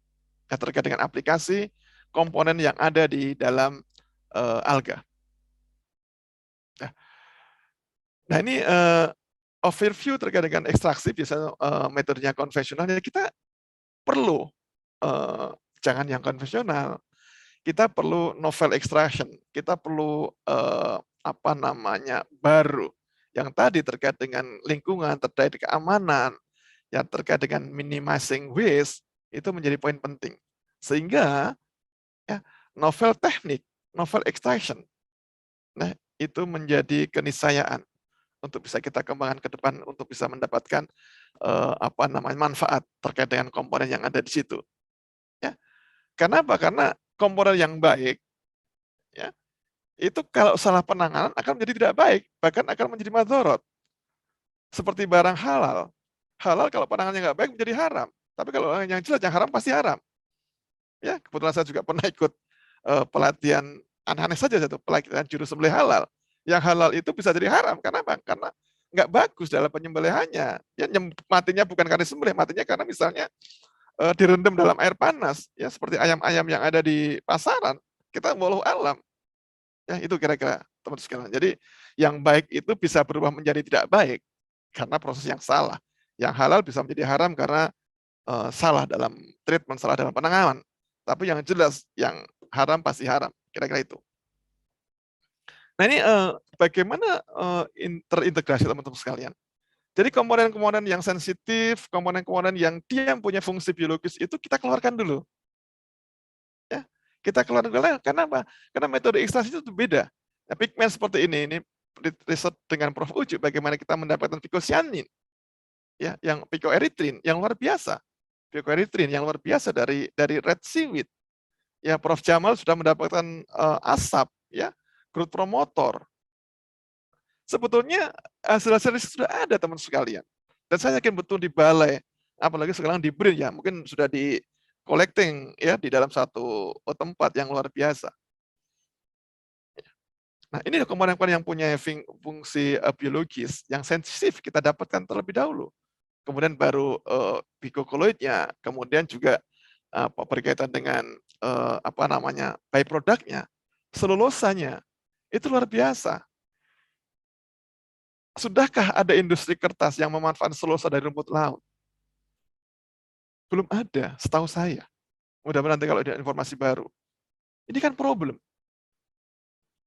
Yang terkait dengan aplikasi komponen yang ada di dalam alga. Nah ini overview terkait dengan ekstraksi, biasanya metodenya konvensional. Kita perlu jangan yang konvensional. Kita perlu novel extraction, kita perlu baru yang tadi terkait dengan lingkungan, terkait keamanan, yang terkait dengan minimizing waste itu menjadi poin penting. Sehingga ya, novel teknik, novel extraction, nah itu menjadi keniscayaan untuk bisa kita kembangkan ke depan untuk bisa mendapatkan manfaat terkait dengan komponen yang ada di situ. Ya, kenapa? Karena komponen yang baik, ya, itu kalau salah penanganan akan menjadi tidak baik, bahkan akan menjadi madorot. Seperti barang halal. Halal kalau penanganannya nggak baik menjadi haram. Tapi kalau yang jelas yang haram pasti haram. Ya, kebetulan saya juga pernah ikut pelatihan aneh-aneh saja satu pelatihan juru sembelih halal. Yang halal itu bisa jadi haram. Kenapa? Karena nggak bagus dalam penyembelihannya. Ya, matinya bukan karena sembelih, matinya karena misalnya direndam dalam air panas, ya seperti ayam-ayam yang ada di pasaran. kita wallahu alam. Ya, itu kira-kira teman sekalian. Jadi yang baik itu bisa berubah menjadi tidak baik karena proses yang salah. Yang halal bisa menjadi haram karena salah dalam treatment, salah dalam penanganan. Tapi yang jelas yang haram pasti haram. Kira-kira itu. Nah ini bagaimana terintegrasi teman-teman sekalian. Jadi komponen-komponen yang sensitif, komponen-komponen yang dia punya fungsi biologis itu kita keluarkan dulu. Ya, kita keluarkan dulu. Karena apa? Karena metode ekstraksi itu beda. Nah, pigmen seperti ini riset dengan Prof. Ucu bagaimana kita mendapatkan phycocyanin, ya, yang picoerythrin yang luar biasa. Picoerythrin yang luar biasa dari red seaweed. Ya, Prof. Jamal sudah mendapatkan asap, ya, growth promotor. Sebetulnya hasil-hasil sudah ada teman sekalian. Dan saya yakin betul di balai, apalagi sekarang di BRIN ya, mungkin sudah di collecting ya di dalam satu tempat yang luar biasa. Nah, ini komponen-komponen yang punya fungsi biologis yang sensitif kita dapatkan terlebih dahulu. Kemudian baru bikokoloidnya, kemudian juga berkaitan dengan apa namanya byproduct-nya, selulosanya, itu luar biasa. Sudahkah ada industri kertas yang memanfaatkan selulosa dari rumput laut? Belum ada, setahu saya. Mudah-mudahan nanti kalau ada informasi baru. Ini kan problem.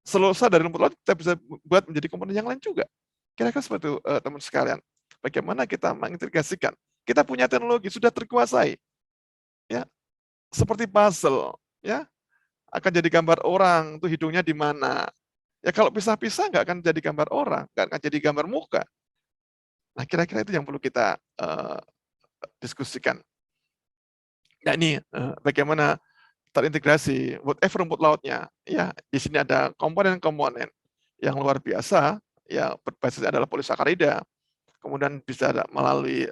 Selulosa dari rumput laut kita bisa buat menjadi komponen yang lain juga. Kira-kira seperti itu, teman sekalian. Bagaimana kita mengintegrasikan? Kita punya teknologi sudah terkuasai, ya, seperti puzzle, ya, akan jadi gambar orang, tuh hidungnya di mana. Ya kalau pisah-pisah nggak akan jadi gambar orang, nggak akan jadi gambar muka. Nah kira-kira itu yang perlu kita diskusikan. Nah ini bagaimana terintegrasi whatever rumput lautnya, ya di sini ada komponen-komponen yang luar biasa, ya berbasis adalah polisakarida, kemudian bisa melalui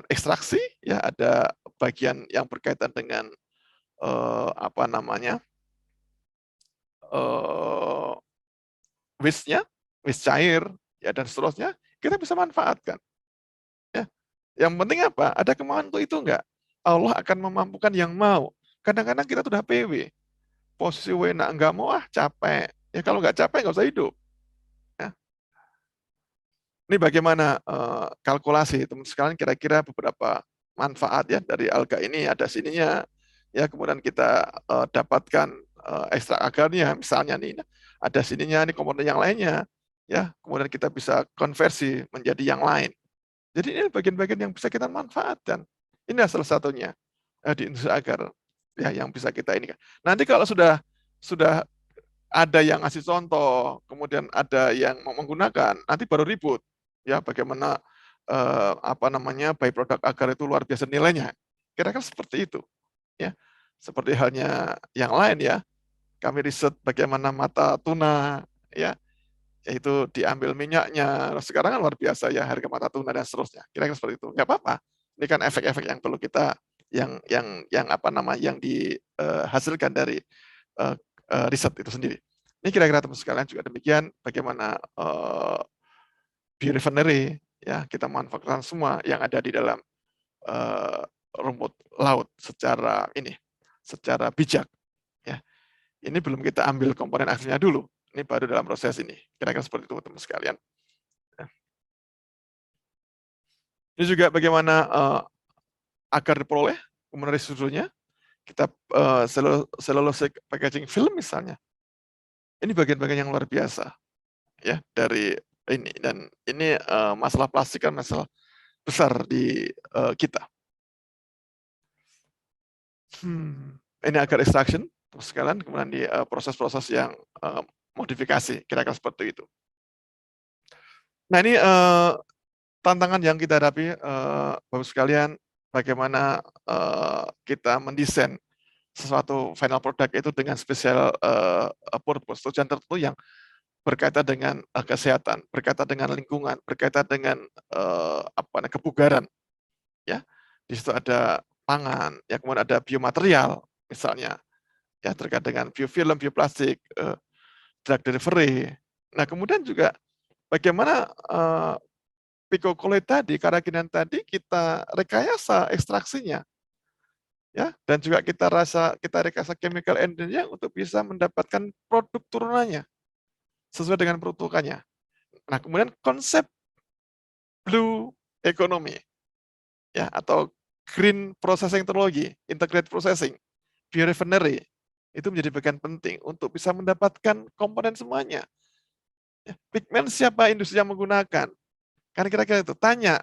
ekstraksi, ya ada bagian yang berkaitan dengan apa namanya waste-nya, waste cair, ya dan seterusnya, kita bisa manfaatkan. Ya. Yang penting apa? Ada kemauan untuk itu enggak? Allah akan memampukan yang mau. Kadang-kadang kita sudah PW, posisi wena enggak mau capek. Ya kalau enggak capek enggak usah hidup. Ya. Ini bagaimana kalkulasi teman sekalian kira-kira beberapa manfaat ya dari alga ini ada sininya. Ya kemudian kita dapatkan ekstrak agarnya misalnya nih ada sininya nih komponen yang lainnya. Ya kemudian kita bisa konversi menjadi yang lain. Jadi ini bagian-bagian yang bisa kita manfaatkan. Ini salah satunya di industri agar ya yang bisa kita ini. Nanti kalau sudah ada yang ngasih contoh, kemudian ada yang mau menggunakan, nanti baru ribut. Ya bagaimana apa namanya byproduct agar itu luar biasa nilainya. Kira-kira seperti itu. Ya. Seperti halnya yang lain ya. Kami riset bagaimana mata tuna ya itu diambil minyaknya. Sekarang kan luar biasa ya harga mata tuna dan seterusnya. Kira-kira seperti itu. Nggak apa-apa. Ini kan efek-efek yang perlu kita yang apa nama yang dihasilkan dari riset itu sendiri. Ini kira-kira teman sekalian juga demikian bagaimana biorefinery ya kita manfaatkan semua yang ada di dalam rumput laut secara bijak ya. Ini belum kita ambil komponen aktifnya dulu. Ini baru dalam proses ini. Kira-kira seperti itu teman sekalian. Ini juga bagaimana agar diperoleh, kemudian restitusinya, kita cellulosic packaging film misalnya. Ini bagian-bagian yang luar biasa ya dari ini dan ini masalah plastik kan masalah besar di kita. Ini agar extraction terus sekalian kemudian di proses-proses yang modifikasi kira-kira seperti itu. Nah ini tantangan yang kita hadapi Bapak sekalian bagaimana kita mendesain sesuatu final product itu dengan special purpose tujuan tertentu yang berkaitan dengan kesehatan, berkaitan dengan lingkungan, berkaitan dengan kebugaran, ya. Di situ ada pangan, ya kemudian ada biomaterial, misalnya, ya terkait dengan biofilm, bioplastik, drug delivery. Nah kemudian juga bagaimana picocolloid tadi, karakinan tadi kita rekayasa ekstraksinya. ya, dan juga kita rekayasa chemical engineering untuk bisa mendapatkan produk turunannya sesuai dengan peruntukannya. Nah, kemudian konsep blue economy, ya, atau green processing technology, integrated processing, biorefinery, itu menjadi bagian penting untuk bisa mendapatkan komponen semuanya. Ya, pigmen siapa industri yang menggunakan? Kan kira-kira itu, tanya.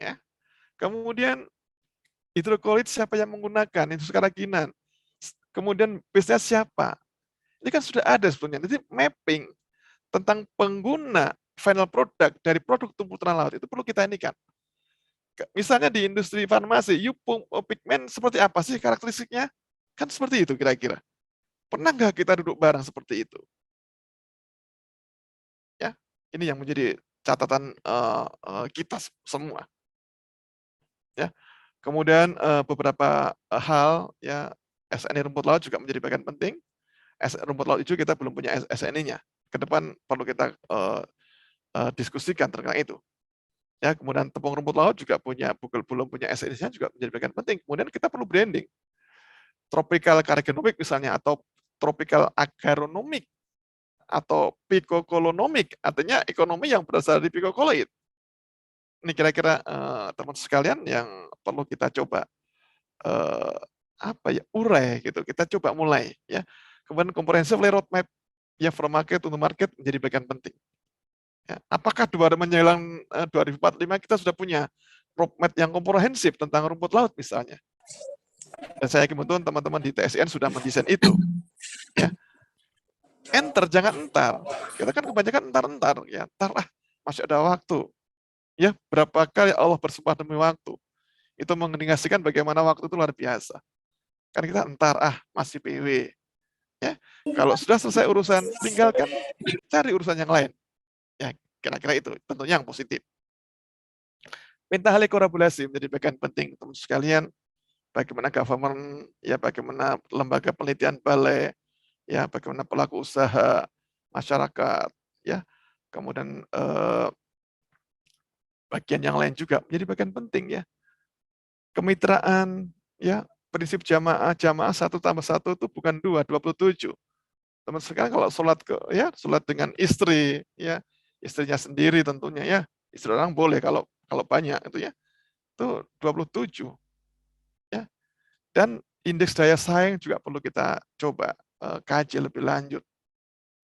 Ya. Kemudian hidrokolit siapa yang menggunakan? Industri kerajinan. Kemudian bisnis siapa? Ini kan sudah ada sebenarnya. Jadi mapping tentang pengguna final product dari produk tumbuhan laut itu perlu kita ini kan. Misalnya di industri farmasi, pigmen seperti apa sih karakteristiknya? Kan seperti itu kira-kira. Pernah nggak kita duduk bareng seperti itu? Ya, ini yang menjadi catatan kita semua. Ya, kemudian beberapa hal ya SNI rumput laut juga menjadi bagian penting. Rumput laut hijau kita belum punya SNI-nya. Ke depan perlu kita diskusikan terkait itu. Ya, kemudian tepung rumput laut juga belum punya SNI-nya juga menjadi bagian penting. Kemudian kita perlu branding. Tropical cargonomic misalnya, atau tropical agronomic, atau picocolonomic, artinya ekonomi yang berasal dari picocoloid. Ini kira-kira teman sekalian yang perlu kita coba urai gitu. Kita coba mulai ya. Kemudian comprehensive roadmap ya from market to market menjadi bagian penting. Ya, apakah menjelang 2045 kita sudah punya roadmap yang komprehensif tentang rumput laut misalnya? Dan saya yakin betul teman-teman di TSN sudah mendesain itu. Ya. Jangan entar. Kita kan kebanyakan entar ya. Masih ada waktu. Ya, berapa kali Allah bersumpah demi waktu. Itu mengindikasikan bagaimana waktu itu luar biasa. Kan kita masih PW. Ya, kalau sudah selesai urusan, tinggalkan cari urusan yang lain. Ya, kira-kira itu tentunya yang positif. Pentahelix kolaborasi menjadi bagian penting, teman sekalian. Bagaimana government, ya bagaimana lembaga penelitian balai, ya bagaimana pelaku usaha, masyarakat, ya kemudian bagian yang lain juga menjadi bagian penting ya. Kemitraan, ya prinsip jamaah 1+1 itu bukan 2, 27. Teman sekarang kalau sholat dengan istri, ya istrinya sendiri tentunya ya, istri orang boleh kalau banyak itu ya, itu 27 ya. Dan indeks daya saing juga perlu kita coba kaji lebih lanjut.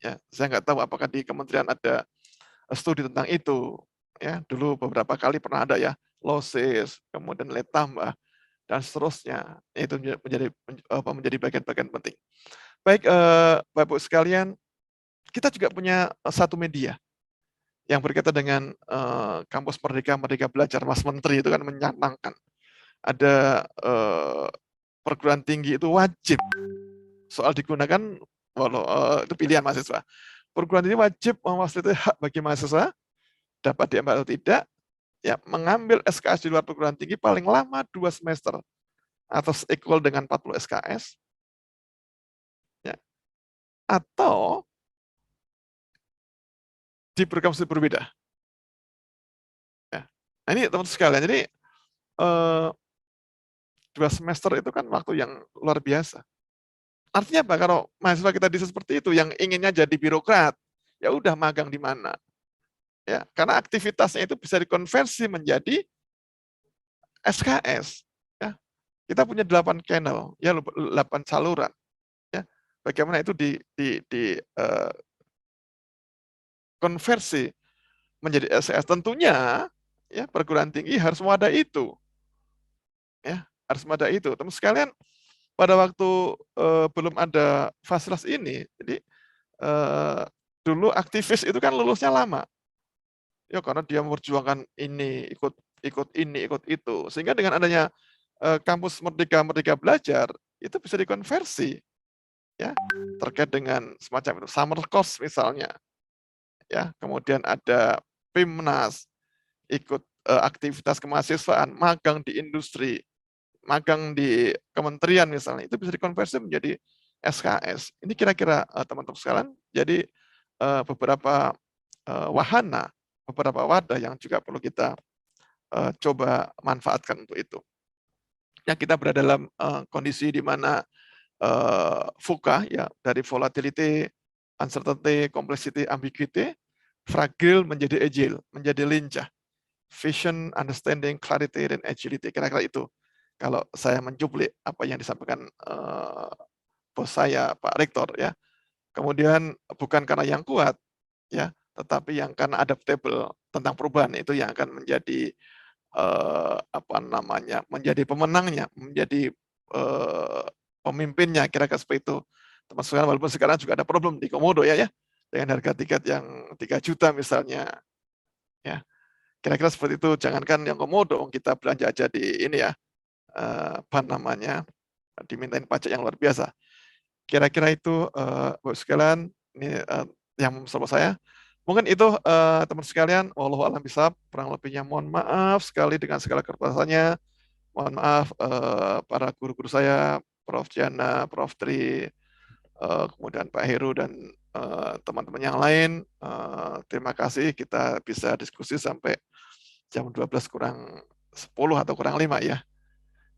Ya, saya nggak tahu apakah di kementerian ada studi tentang itu. Ya, dulu beberapa kali pernah ada ya, losses, kemudian nilai tambah dan seterusnya. Itu menjadi bagian-bagian penting. Baik, Bapak Ibu sekalian, kita juga punya satu media yang berkaitan dengan kampus Merdeka Belajar. Mas Menteri itu kan menyatakan ada perguruan tinggi itu wajib, soal digunakan itu pilihan mahasiswa. Perguruan tinggi wajib memfasilitasi hak bagi mahasiswa dapat diambil atau tidak, ya mengambil SKS di luar perguruan tinggi paling lama 2 semester atau equal dengan 40 SKS, ya, atau di program studi berbeda. Ya. Nah ini teman sekalian, jadi 2 semester itu kan waktu yang luar biasa. Artinya apa? Kalau mahasiswa kita desain seperti itu, yang inginnya jadi birokrat, ya udah magang di mana. Ya, karena aktivitasnya itu bisa dikonversi menjadi SKS. Ya. Kita punya 8 channel, ya 8 saluran. Ya. Bagaimana itu konversi menjadi SKS? Tentunya ya perguruan tinggi harus mewadai itu. Ya, harus mewadai itu. Teman sekalian, pada waktu belum ada fasilitas ini, jadi dulu aktivis itu kan lulusnya lama. Ya karena dia memperjuangkan ini, ikut ini, ikut itu. Sehingga dengan adanya kampus Merdeka Belajar, itu bisa dikonversi ya terkait dengan semacam itu, summer course misalnya. Ya, kemudian ada PIMNAS, ikut aktivitas kemahasiswaan, magang di industri, magang di kementerian misalnya, itu bisa dikonversi menjadi SKS. Ini kira-kira teman-teman sekalian, jadi beberapa wahana, beberapa wadah yang juga perlu kita coba manfaatkan untuk itu. yang kita berada dalam kondisi di mana VUCA ya, dari volatility, uncertainty, complexity, ambiguity, fragile menjadi agile, menjadi lincah. Vision, understanding, clarity, dan agility. Kira-kira itu. Kalau saya mencuplik apa yang disampaikan bos saya, Pak Rektor ya. Kemudian bukan karena yang kuat ya, tetapi yang karena adaptable tentang perubahan itu yang akan menjadi menjadi pemenangnya, menjadi pemimpinnya, kira-kira seperti itu. Termasuk walaupun sekarang juga ada problem di Komodo ya, dengan harga tiket yang 3 juta misalnya, ya. Kira-kira seperti itu. Jangankan yang Komodo, kita belanja aja di ini ya, dimintain pajak yang luar biasa. Kira-kira itu Bapak sekalian, ini yang bersama saya. Mungkin itu teman sekalian, wallahu a'lam bishawab, kurang lebihnya mohon maaf sekali dengan segala keterbatasannya. Mohon maaf para guru-guru saya, Prof. Jana, Prof. Tri, kemudian Pak Heru dan teman-teman yang lain. Terima kasih, kita bisa diskusi sampai jam 12 kurang 10 atau kurang 5 ya.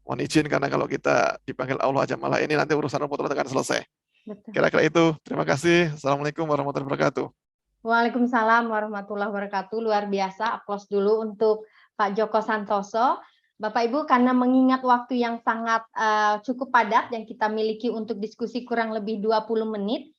Mohon izin karena kalau kita dipanggil Allah aja malah ini nanti urusan rumput akan selesai. Betul. Kira-kira itu. Terima kasih. Assalamualaikum warahmatullahi wabarakatuh. Waalaikumsalam warahmatullahi wabarakatuh. Luar biasa. Aplaus dulu untuk Pak Joko Santoso. Bapak Ibu, karena mengingat waktu yang sangat cukup padat yang kita miliki untuk diskusi kurang lebih 20 menit,